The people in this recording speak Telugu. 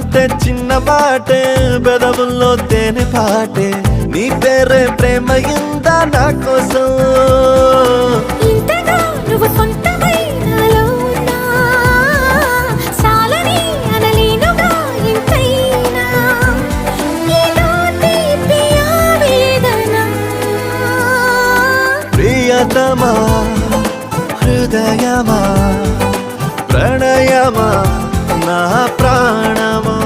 మాటే చిన్న మాటే పెదవుల్లో తేనె పాటే నీ పేరే ప్రేమ ఇందా నా కోసం ఇంతగా నువ్వు సొంతమై నాలో ఉన్నా సాలని అనలేనుగా ఇంతైనా నీలో తీపి ఆవేదన ప్రియతమా హృదయమా ప్రణయమా నా ప్రాణమా